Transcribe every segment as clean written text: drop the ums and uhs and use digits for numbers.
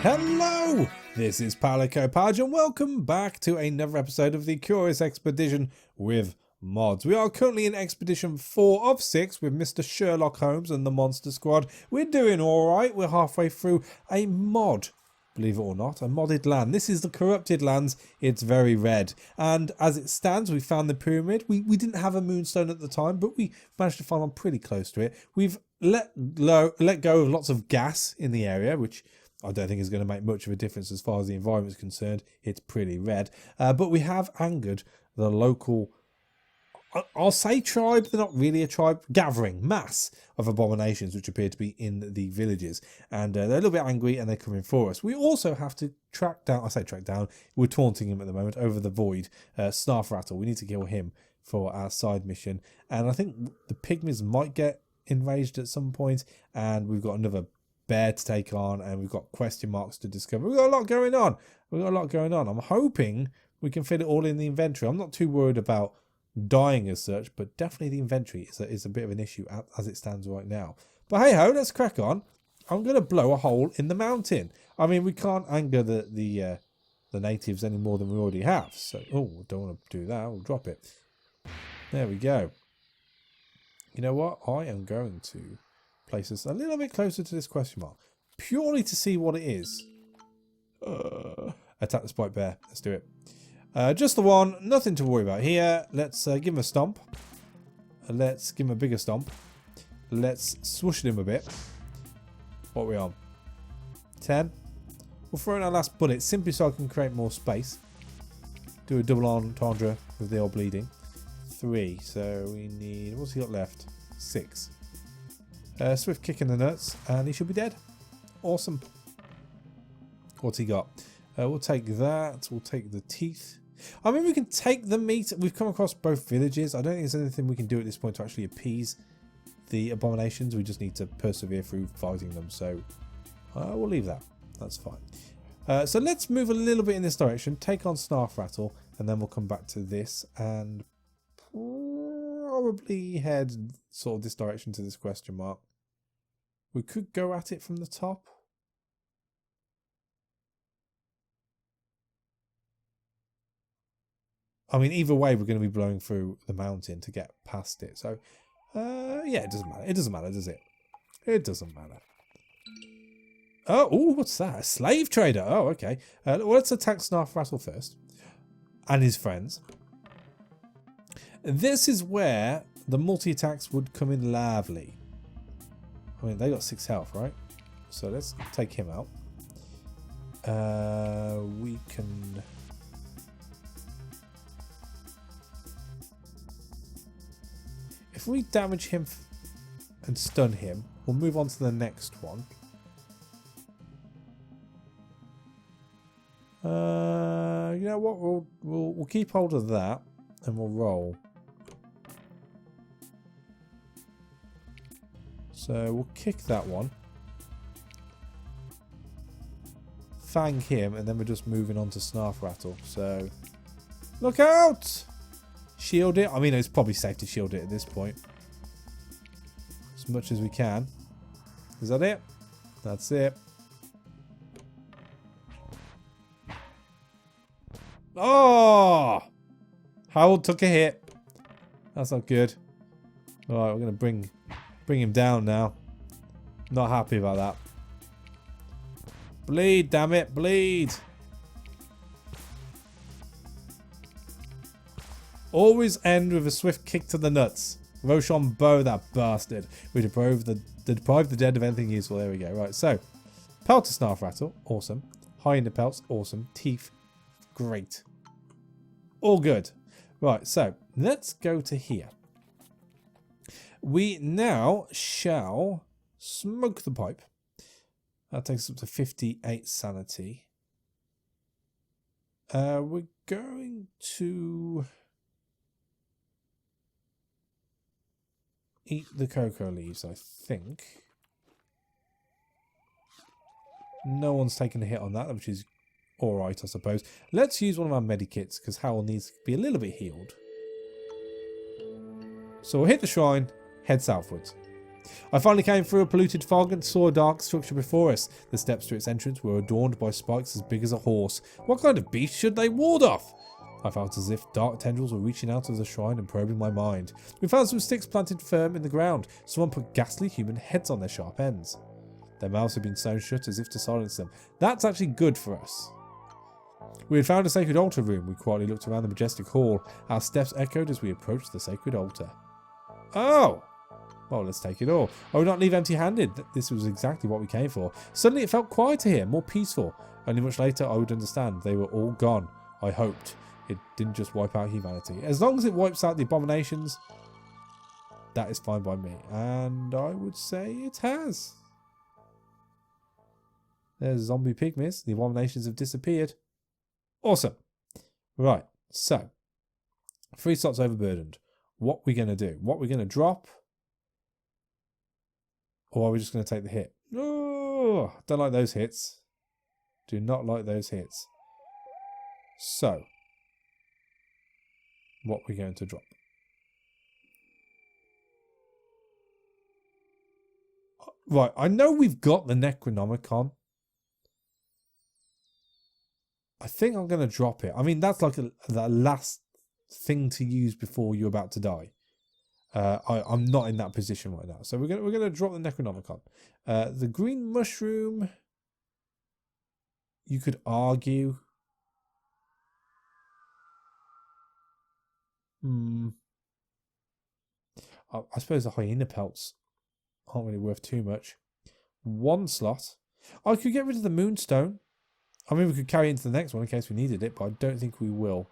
Hello, this is Palico Page and welcome back to another episode of the Curious Expedition with mods. We are currently in Expedition 4 of 6 with Mr. Sherlock Holmes and the Monster Squad. We're doing alright, we're halfway through a mod, believe it or not, a modded land. This is the corrupted lands, it's very red. And as it stands, we found the pyramid. We didn't have a moonstone at the time, but we managed to find one pretty close to it. We've let go of lots of gas in the area, which I don't think is going to make much of a difference as far as the environment is concerned. It's pretty red. But we have angered the local, I'll say tribe, they're not really a tribe, gathering, mass of abominations which appear to be in the villages. And they're a little bit angry and they're coming for us. We also have to track down, we're taunting him at the moment over the void, Snarfrattle. We need to kill him for our side mission. And I think the pygmies might get enraged at some point. And we've got another bear to take on, and we've got question marks to discover. We've got a lot going on. I'm hoping we can fit it all in the inventory. I'm not too worried about dying as such, but definitely the inventory is a bit of an issue as it stands right now. But hey ho, let's crack on. I'm going to blow a hole in the mountain. I mean, we can't anger the natives any more than we already have. So, oh, don't want to do that. We'll drop it. There we go. You know what? I am going to place us a little bit closer to this question mark, purely to see what it is. Attack the spike bear. Let's do it. Just the one, nothing to worry about here. Let's give him a stomp. Let's give him a bigger stomp. Let's swoosh him a bit. What are we on? 10. We'll throw in our last bullet simply so I can create more space. Do a double entendre with the old bleeding. 3. So we need, what's he got left? 6. Swift kick in the nuts, and he should be dead. Awesome. What's he got? We'll take that. We'll take the teeth. I mean, we can take the meat. We've come across both villages. I don't think there's anything we can do at this point to actually appease the abominations. We just need to persevere through fighting them. So we'll leave that. That's fine. So let's move a little bit in this direction. Take on Snarfrattle, and then we'll come back to this and probably head sort of this direction to this question mark. We could go at it from the top. I mean, either way, we're going to be blowing through the mountain to get past it. So, yeah, it doesn't matter. It doesn't matter, does it? It doesn't matter. Oh, ooh, what's that? A slave trader. Oh, okay. Well, let's attack Snarfrattle first. And his friends. This is where the multi-attacks would come in lovely. I mean, they got 6 health, right? So let's take him out. We can... If we damage him and stun him, we'll move on to the next one. You know what? We'll keep hold of that and we'll roll. So we'll kick that one. Fang him, and then we're just moving on to Snarfrattle. So look out! Shield it. I mean, it's probably safe to shield it at this point. As much as we can. Is that it? That's it. Oh! Harold took a hit. That's not good. Alright, we're going to bring him down now. Not happy about that. Bleed, damn it, bleed. Always end with a swift kick to the nuts. Rochambeau, that bastard. We deprive the dead of anything useful. There we go. Right, so pelt to Snarfrattle, awesome. Hyena pelts, awesome. Teeth, great. All good. Right, so let's go to here. We now shall smoke the pipe. That takes us up to 58 sanity. We're going to eat the cocoa leaves, I think. No one's taken a hit on that, which is alright, I suppose. Let's use one of our medikits, because Howell needs to be a little bit healed. So we'll hit the shrine, head southwards. I finally came through a polluted fog and saw a dark structure before us. The steps to its entrance were adorned by spikes as big as a horse. What kind of beast should they ward off? I felt as if dark tendrils were reaching out of the shrine and probing my mind. We found some sticks planted firm in the ground. Someone put ghastly human heads on their sharp ends. Their mouths had been sewn shut as if to silence them. That's actually good for us. We had found a sacred altar room. We quietly looked around the majestic hall. Our steps echoed as we approached the sacred altar. Oh! Well, let's take it all. I would not leave empty-handed. This was exactly what we came for. Suddenly it felt quieter here, more peaceful. Only much later I would understand. They were all gone. I hoped. It didn't just wipe out humanity. As long as it wipes out the abominations, that is fine by me. And I would say it has. There's zombie pygmies. The abominations have disappeared. Awesome. Right, so 3 slots overburdened. What are we going to do? What are we going to drop? Or are we just going to take the hit? Oh, don't like those hits. Do not like those hits. So, what are we going to drop? Right, I know we've got the Necronomicon. I think I'm going to drop it. I mean, that's like the last thing to use before you're about to die. I'm not in that position right now. So we're going to drop the Necronomicon. The green mushroom, you could argue. I suppose the hyena pelts aren't really worth too much. 1 slot. I could get rid of the moonstone. I mean, we could carry it into the next one in case we needed it, but I don't think we will.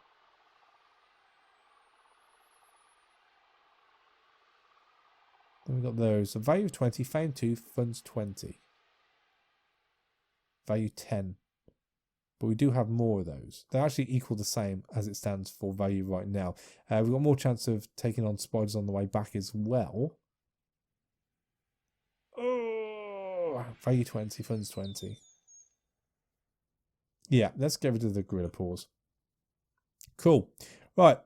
Then we got those. So value of 20, fame 2, funds 20. Value 10. But we do have more of those. They actually equal the same as it stands for value right now. We've got more chance of taking on spiders on the way back as well. Oh, value 20, funds 20. Yeah, let's get rid of the gorilla paws. Cool. Right.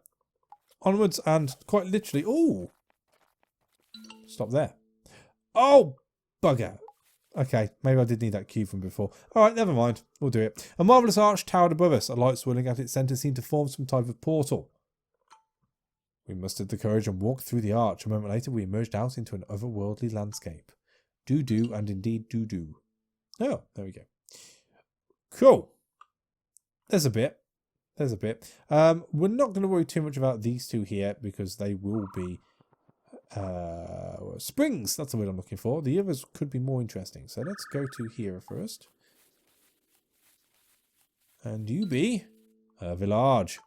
Onwards and quite literally... Oh! Stop there. Oh, bugger. Okay, maybe I did need that cube from before. Alright, never mind. We'll do it. A marvellous arch towered above us. A light swirling at its centre seemed to form some type of portal. We mustered the courage and walked through the arch. A moment later, we emerged out into an otherworldly landscape. Do-do and indeed do-do. Oh, there we go. Cool. There's a bit. There's a bit. We're not going to worry too much about these two here because they will be springs. That's the word I'm looking for. The others could be more interesting. So let's go to here first. And you be a village.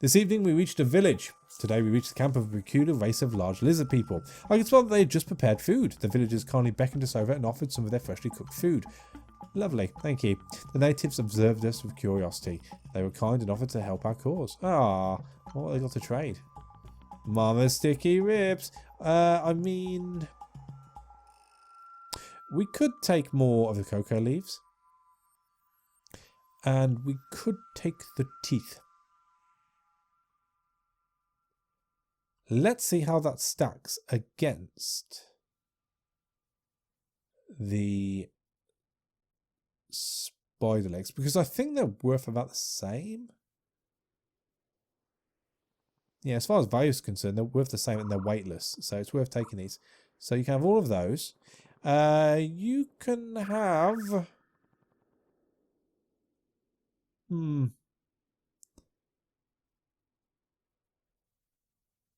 This evening we reached a village. Today we reached the camp of a peculiar race of large lizard people. I could spot that they had just prepared food. The villagers kindly beckoned us over and offered some of their freshly cooked food. Lovely, thank you. The natives observed us with curiosity. They were kind and offered to help our cause. Ah, what have they got to trade? Mama's sticky ribs. I mean, we could take more of the cocoa leaves. And we could take the teeth. Let's see how that stacks against the spider legs, because I think they're worth about the same. Yeah, as far as value is concerned, they're worth the same and they're weightless, so it's worth taking these. So you can have all of those. You can have...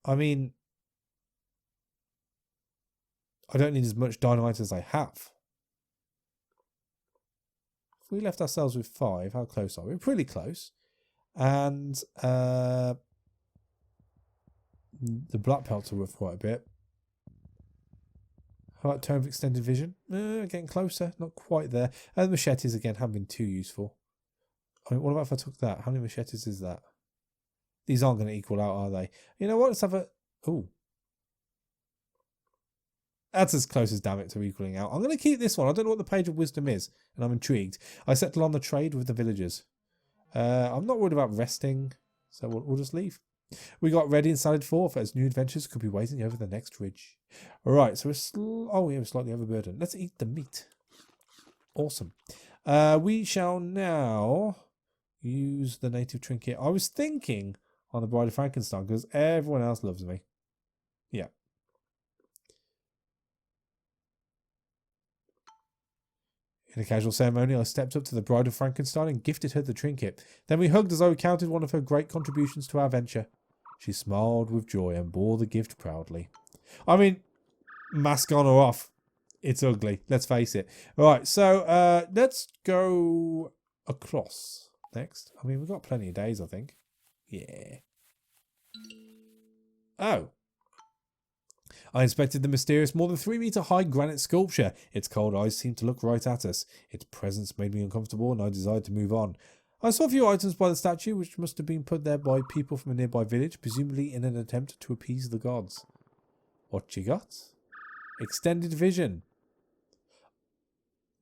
I mean, I don't need as much dynamite as I have. If we left ourselves with 5, how close are we? We're pretty close. And the black pelts are worth quite a bit. How about tone of extended vision? Getting closer, not quite there. And the machetes again haven't been too useful. I mean, what about if I took that? How many machetes is that? These aren't going to equal out, are they? You know what? Let's have a... Ooh. That's as close as damn it to equaling out. I'm going to keep this one. I don't know what the page of wisdom is, and I'm intrigued. I settle on the trade with the villagers. I'm not worried about resting, so we'll just leave. We got ready and sallied forth as new adventures could be waiting over the next ridge. Alright, so we're slightly overburdened. Let's eat the meat. Awesome. We shall now use the native trinket. I was thinking on the Bride of Frankenstein because everyone else loves me. Yeah. In a casual ceremony, I stepped up to the Bride of Frankenstein and gifted her the trinket. Then we hugged as I recounted one of her great contributions to our venture. She smiled with joy and bore the gift proudly. I mean, mask on or off, it's ugly. Let's face it. Right, so let's go across next. I mean, we've got plenty of days, I think. Yeah. Oh. I inspected the mysterious more than 3-meter high granite sculpture. Its cold eyes seemed to look right at us. Its presence made me uncomfortable and I desired to move on. I saw a few items by the statue which must have been put there by people from a nearby village, presumably in an attempt to appease the gods. What you got? Extended vision.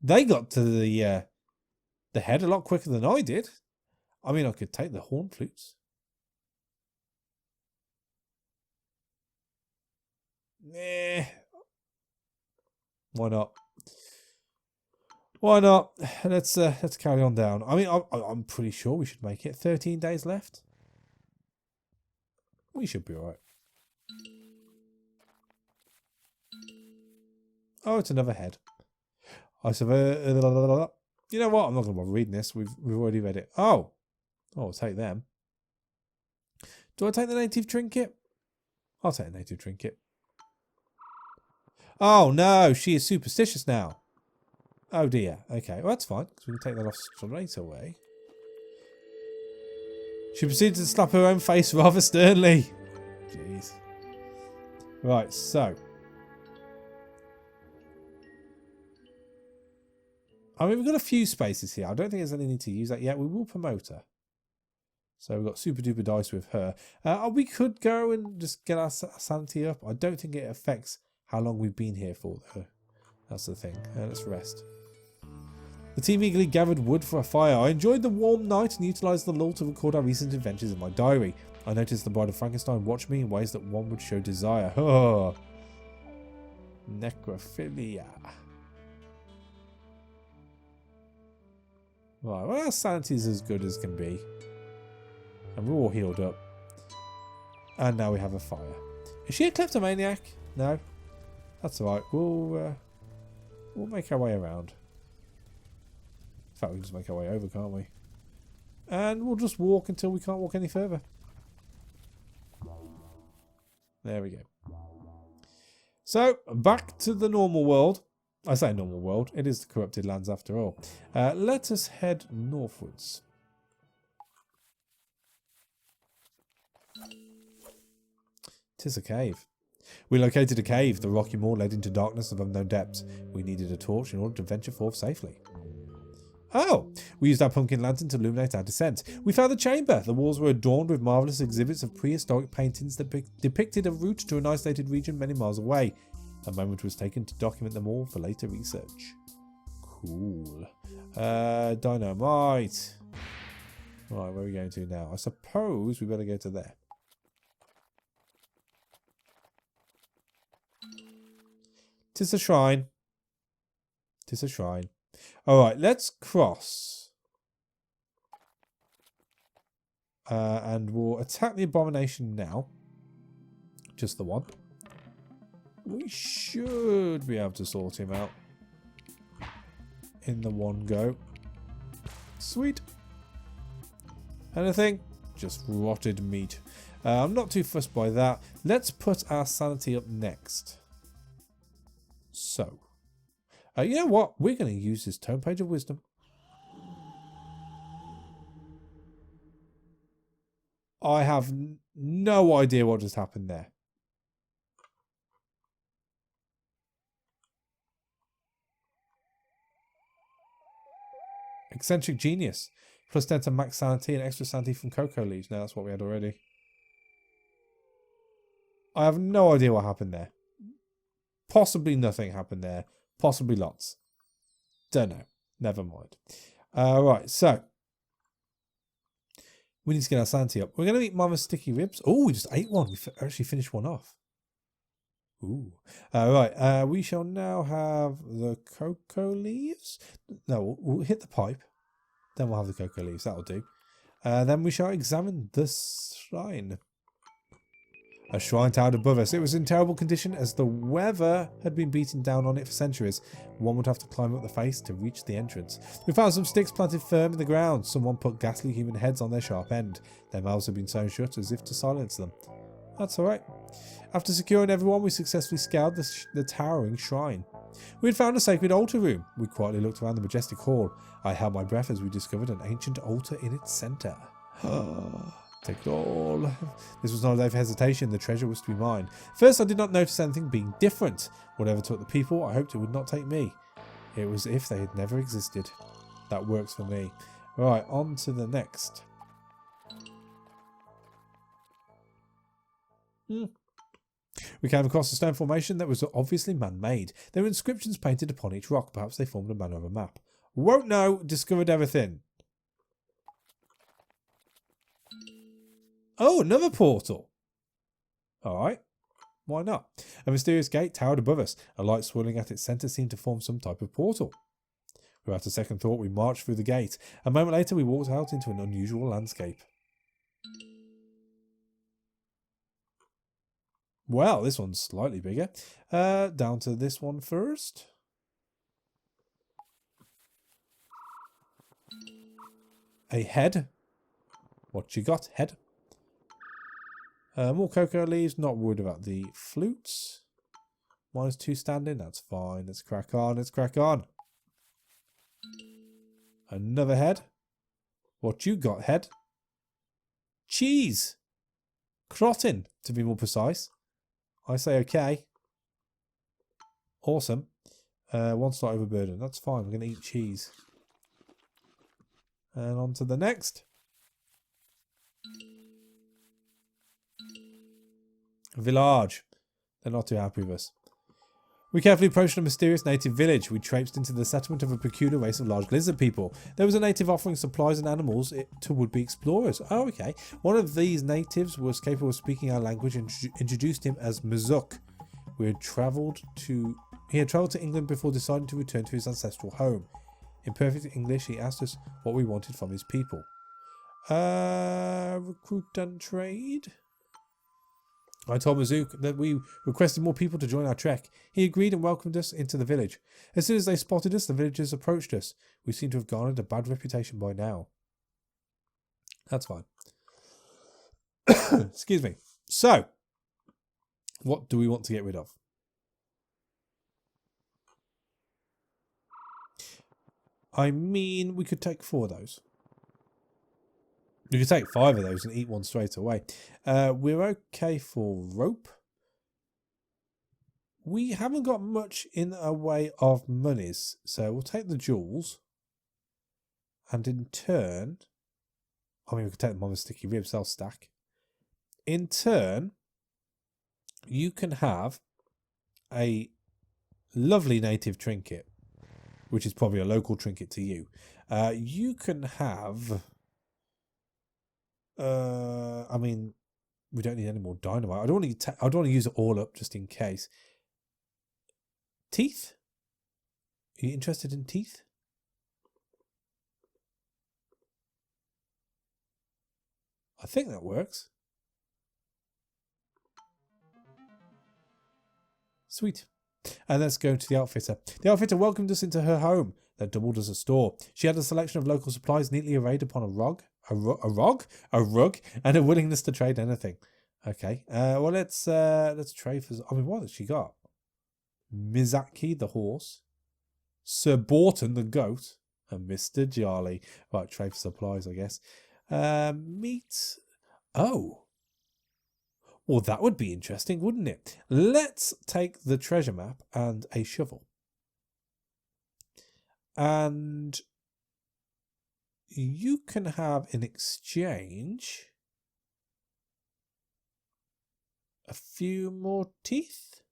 They got to the head a lot quicker than I did. I mean, I could take the horn flutes. Eh. Why not? Why not? Let's carry on down. I mean, I'm pretty sure we should make it. 13 days left. We should be alright. Oh, it's another head. I suppose. You know what? I'm not going to bother reading this. We've already read it. Oh, I'll take them. Do I take the native trinket? I'll take the native trinket. Oh no, she is superstitious now. Oh dear. Okay, well that's fine because we can take that off straight away. She proceeded to slap her own face rather sternly. Jeez. Right, so. I mean, we've got a few spaces here. I don't think there's any need to use that yet. We will promote her. So we've got super duper dice with her. We could go and just get our sanity up. I don't think it affects how long we've been here for, though. That's the thing. Let's rest. The team eagerly gathered wood for a fire. I enjoyed the warm night and utilised the lull to record our recent adventures in my diary. I noticed the Bride of Frankenstein watched me in ways that one would show desire. Oh. Necrophilia. Right, well, our sanity is as good as can be. And we're all healed up. And now we have a fire. Is she a kleptomaniac? No? That's alright. We'll make our way around. In fact, we can just make our way over, can't we? And we'll just walk until we can't walk any further. There we go. So, back to the normal world. I say normal world. It is the corrupted lands after all. Let us head northwards. Tis a cave. We located a cave. The rocky moor led into darkness of unknown depths. We needed a torch in order to venture forth safely. Oh! We used our pumpkin lantern to illuminate our descent. We found the chamber. The walls were adorned with marvellous exhibits of prehistoric paintings that depicted a route to an isolated region many miles away. A moment was taken to document them all for later research. Cool. Dynamite. Right, where are we going to now? I suppose we better go to there. Tis a shrine. Tis a shrine. Alright, let's cross. And we'll attack the abomination now. Just the one. We should be able to sort him out in the one go. Sweet. Anything? Just rotted meat. I'm not too fussed by that. Let's put our sanity up next. So, you know what? We're going to use this tome page of wisdom. I have no idea what just happened there. Eccentric genius. Plus 10 to max sanity and extra sanity from cocoa leaves. Now that's what we had already. I have no idea what happened there. Possibly nothing happened there. Possibly lots. Don't know. Never mind. Right, so. We need to get our sanity up. We're going to eat Mama's sticky ribs. Oh, we just ate one. We actually finished one off. Ooh. Right. We shall now have the cocoa leaves. No, we'll hit the pipe. Then we'll have the cocoa leaves. That'll do. Then we shall examine the shrine. A shrine towered above us. It was in terrible condition as the weather had been beating down on it for centuries. One would have to climb up the face to reach the entrance. We found some sticks planted firm in the ground. Someone put ghastly human heads on their sharp end. Their mouths had been sewn shut as if to silence them. That's alright. After securing everyone, we successfully scoured the towering shrine. We had found a sacred altar room. We quietly looked around the majestic hall. I held my breath as we discovered an ancient altar in its centre. Take it all. This was not a day of hesitation. The treasure was to be mine. First, I did not notice anything being different. Whatever took the people, I hoped it would not take me. It was as if they had never existed. That works for me. Right, on to the next. We came across a stone formation that was obviously man-made. There were inscriptions painted upon each rock. Perhaps they formed a manner of a map. Won't know. Discovered everything. Oh, another portal. Alright. Why not? A mysterious gate towered above us. A light swirling at its centre seemed to form some type of portal. Without a second thought, we marched through the gate. A moment later, we walked out into an unusual landscape. Well, this one's slightly bigger. Down to this one first. A head. What you got, head? More cocoa leaves. Not worried about the flutes. -2 standing. That's fine. Let's crack on. Let's crack on. Another head. What you got, head? Cheese. Crottin, to be more precise. I say okay. Awesome. One slot overburden. That's fine. We're going to eat cheese. And on to the next. Village. They're not too happy with us. We carefully approached a mysterious native village. We traipsed into the settlement of a peculiar race of large lizard people. There was a native offering supplies and animals to would-be explorers. Oh, okay. One of these natives was capable of speaking our language and introduced him as Mizuk. He had travelled to England before deciding to return to his ancestral home. In perfect English, he asked us what we wanted from his people. Recruit and trade? I told Mizuk that we requested more people to join our trek. He agreed and welcomed us into the village. As soon as they spotted us, the villagers approached us. We seem to have garnered a bad reputation by now. That's fine. Excuse me. So, what do we want to get rid of? I mean, we could take 4 of those. You could take 5 of those and eat one straight away. We're okay for rope. We haven't got much in a way of monies, so we'll take the jewels. And in turn, I mean, we could take them on the sticky ribs, they'll stack. In turn, you can have a lovely native trinket, which is probably a local trinket to you. You can have... I mean, we don't need any more dynamite. I don't want to use it all up just in case. Teeth? Are you interested in teeth? I think that works. Sweet. And let's go to the outfitter. The outfitter welcomed us into her home that doubled as a store. She had a selection of local supplies neatly arrayed upon a rug, and a willingness to trade anything. Okay. Well, let's trade for. I mean, what has she got? Mizaki the horse, Sir Borton the goat, and Mr. Jolly. Right, trade for supplies, I guess. Meat. Oh. Well, that would be interesting, wouldn't it? Let's take the treasure map and a shovel. And you can have in exchange a few more teeth,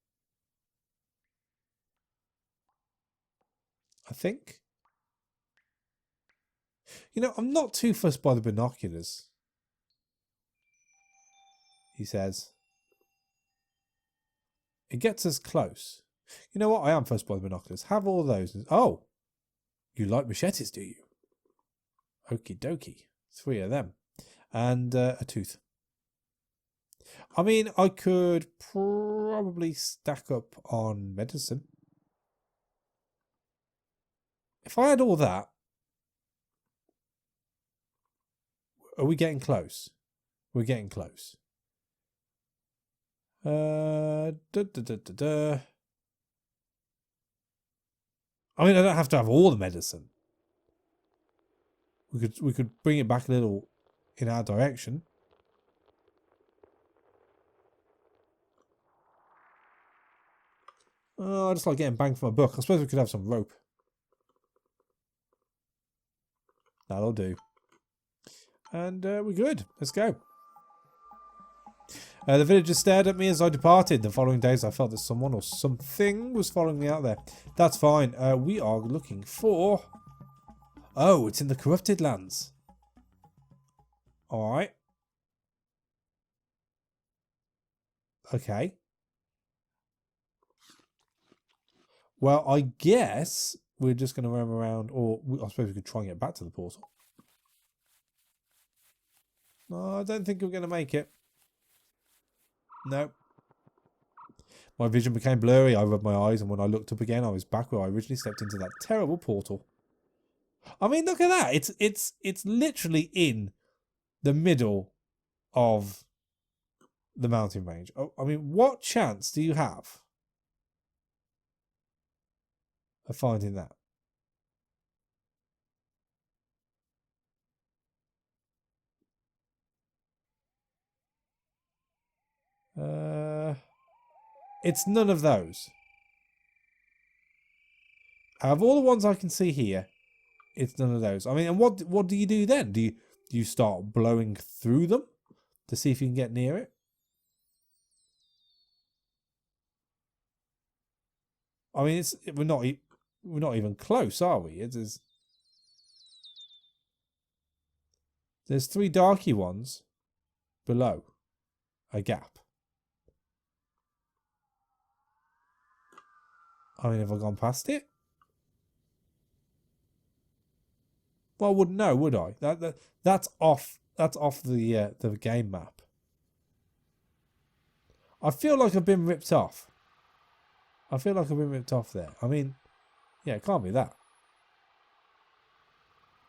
I think. You know, I'm not too fussed by the binoculars. he says. It gets us close. You know what? I am first by the binoculars. Have all those. Oh, you like machetes, do you? Okie dokie. 3 of them. And a tooth. I mean, I could probably stack up on medicine. If I had all that, are we getting close? We're getting close. I mean, I don't have to have all the medicine. We could bring it back a little in our direction. Oh, I just like getting bang for my buck. I suppose we could have some rope. That'll do. And we're good. Let's go. The villagers stared at me as I departed. The following days I felt that someone or something was following me out there. That's fine. We are looking for... Oh, it's in the corrupted lands. Alright. Okay. Well, I guess we're just going to roam around, or I suppose we could try and get back to the portal. No, I don't think we're going to make it. No. My vision became blurry. I rubbed my eyes, and when I looked up again, I was back where I originally stepped into that terrible portal. I mean, look at that. It's literally in the middle of the mountain range. Oh, I mean, what chance do you have of finding that? It's none of those. Out of all the ones I can see here, it's none of those. I mean, and what do you do then? Do you start blowing through them to see if you can get near it? I mean, we're not even close, are we? There's 3 darky ones below a gap. I mean, have I gone past it? Well, I wouldn't know, would I? That's off. That's off the game map. I feel like I've been ripped off. I feel like I've been ripped off there. I mean, yeah, it can't be that.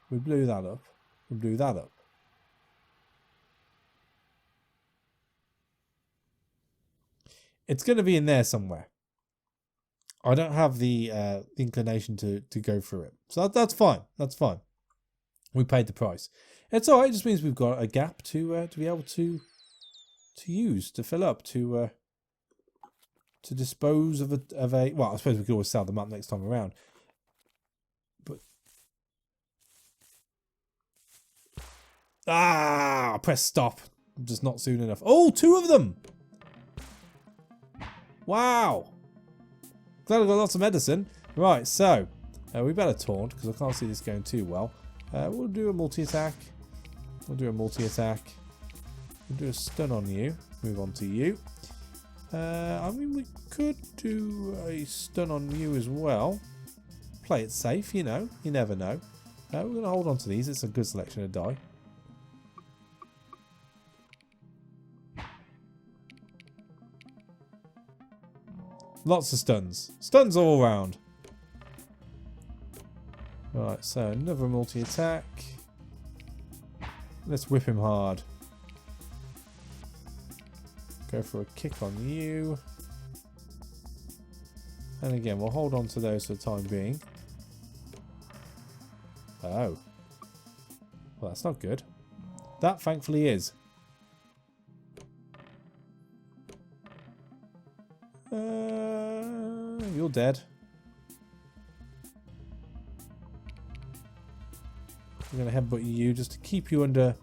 We blew that up. We blew that up. It's going to be in there somewhere. I don't have the inclination to go through it. So that's fine. That's fine. We paid the price. It's alright. It just means we've got a gap to be able to use, to fill up, to dispose of a. Well, I suppose we could always sell them up next time around. But press stop. Just not soon enough. Oh, 2 of them. Wow. Glad I've got lots of medicine. Right, so we better taunt because I can't see this going too well. We'll do a multi-attack. We'll do a multi-attack. We'll do a stun on you. Move on to you. I mean, we could do a stun on you as well. Play it safe, you know. You never know. We're going to hold on to these. It's a good selection of die. Lots of stuns. Stuns all round. Right, so another multi-attack. Let's whip him hard. Go for a kick on you. And again, we'll hold on to those for the time being. Oh. Well, that's not good. That thankfully is. You're dead. I'm going to headbutt you just to keep you under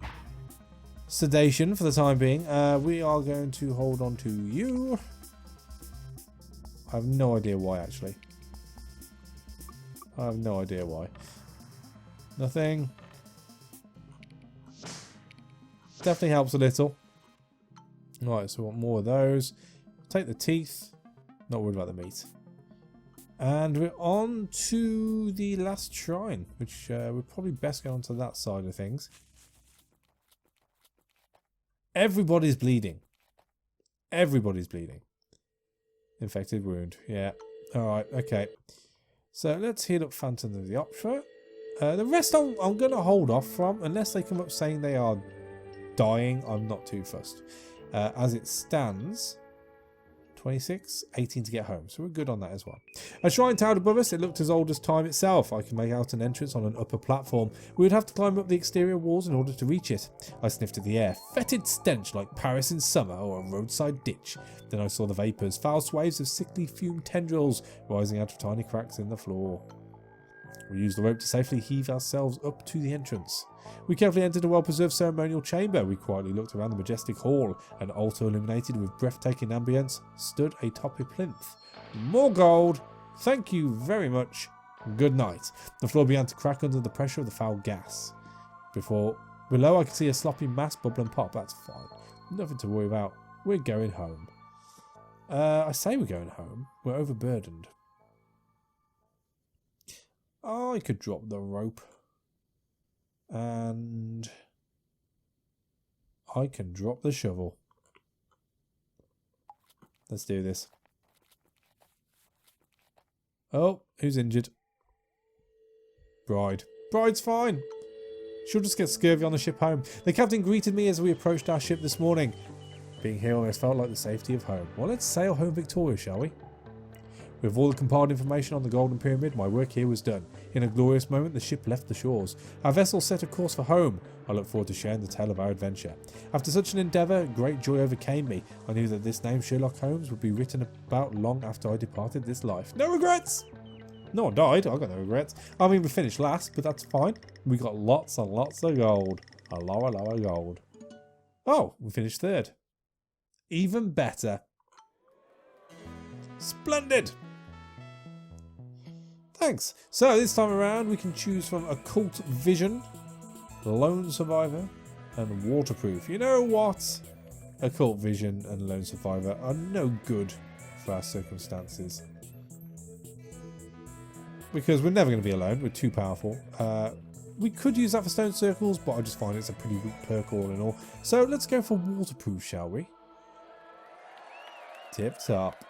sedation for the time being. We are going to hold on to you. I have no idea why, actually. I have no idea why. Nothing. Definitely helps a little. Right, so we want more of those. Take the teeth. Not worried about the meat. And we're on to the last shrine, which we're probably best go on to that side of things. Everybody's bleeding. Everybody's bleeding. Infected wound. Yeah. Alright, okay. So let's heal up Phantom of the Opera. The rest I'm going to hold off from, unless they come up saying they are dying. I'm not too fussed. As it stands, 26, 18 to get home. So we're good on that as well. A shrine towered above us. It looked as old as time itself. I can make out an entrance on an upper platform. We would have to climb up the exterior walls in order to reach it. I sniffed at the air. Fetid stench like Paris in summer or a roadside ditch. Then I saw the vapours. Foul swaves of sickly fume tendrils rising out of tiny cracks in the floor. We used the rope to safely heave ourselves up to the entrance. We carefully entered a well-preserved ceremonial chamber. We quietly looked around the majestic hall. An altar illuminated with breathtaking ambience stood atop a plinth. More gold. Thank you very much. Good night. The floor began to crack under the pressure of the foul gas. Below I could see a sloppy mass bubble and pop. That's fine. Nothing to worry about. We're going home. I say we're going home. We're overburdened. I could drop the rope. And I can drop the shovel. Let's do this. Oh, who's injured? Bride. Bride's fine. She'll just get scurvy on the ship home. The captain greeted me as we approached our ship this morning. Being here almost felt like the safety of home. Well, let's sail home victorious, shall we? With all the compiled information on the Golden Pyramid, my work here was done. In a glorious moment, the ship left the shores. Our vessel set a course for home. I look forward to sharing the tale of our adventure. After such an endeavour, great joy overcame me. I knew that this name, Sherlock Holmes, would be written about long after I departed this life. No regrets! No one died. I got no regrets. I mean, we finished last, but that's fine. We got lots and lots of gold. A lot of gold. Oh, we finished third. Even better. Splendid! Thanks. So this time around we can choose from Occult Vision, Lone Survivor and Waterproof. You know what? Occult Vision and Lone Survivor are no good for our circumstances. Because we're never going to be alone. We're too powerful. We could use that for stone circles, but I just find it's a pretty weak perk all in all. So let's go for Waterproof, shall we? Tip top.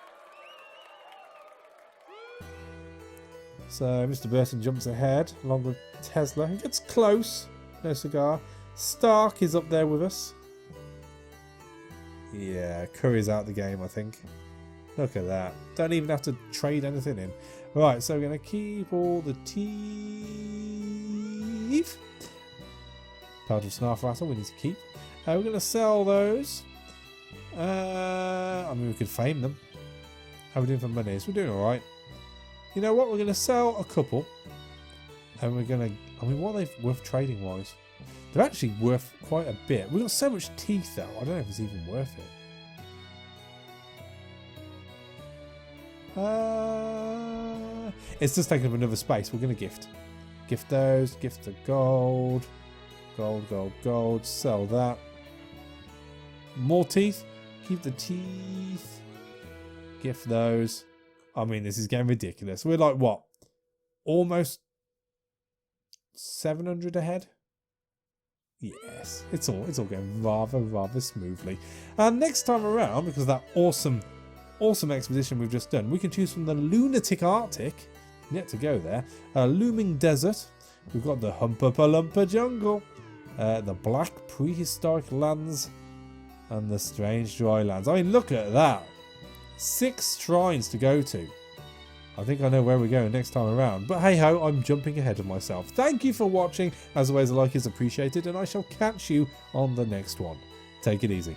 So Mr. Burton jumps ahead along with Tesla. He gets close. No cigar. Stark is up there with us. Yeah, Curry's out the game, I think. Look at that. Don't even have to trade anything in. Right, so we're going to keep all the teeth. Part of Snarfrattle we need to keep. We're going to sell those. I mean, we could fame them. How are we doing for monies? We're doing alright. You know what? We're going to sell a couple. And we're going to... I mean, what are they worth trading wise? They're actually worth quite a bit. We've got so much teeth though. I don't know if it's even worth it. It's just taking up another space. We're going to gift. Gift those. Gift the gold. Gold, gold, gold. Sell that. More teeth. Keep the teeth. Gift those. I mean, this is getting ridiculous. We're like, what? Almost 700 ahead? Yes. It's all going rather smoothly. And next time around, because of that awesome expedition we've just done, we can choose from the Lunatic Arctic. Yet to go there. Looming Desert. We've got the Humpa-Palumpa Jungle. The Black Prehistoric Lands. And the Strange Dry Lands. I mean, look at that. 6 shrines to go to. I think I know where we're going next time around. But hey ho, I'm jumping ahead of myself. Thank you for watching. As always, a like is appreciated. And I shall catch you on the next one. Take it easy.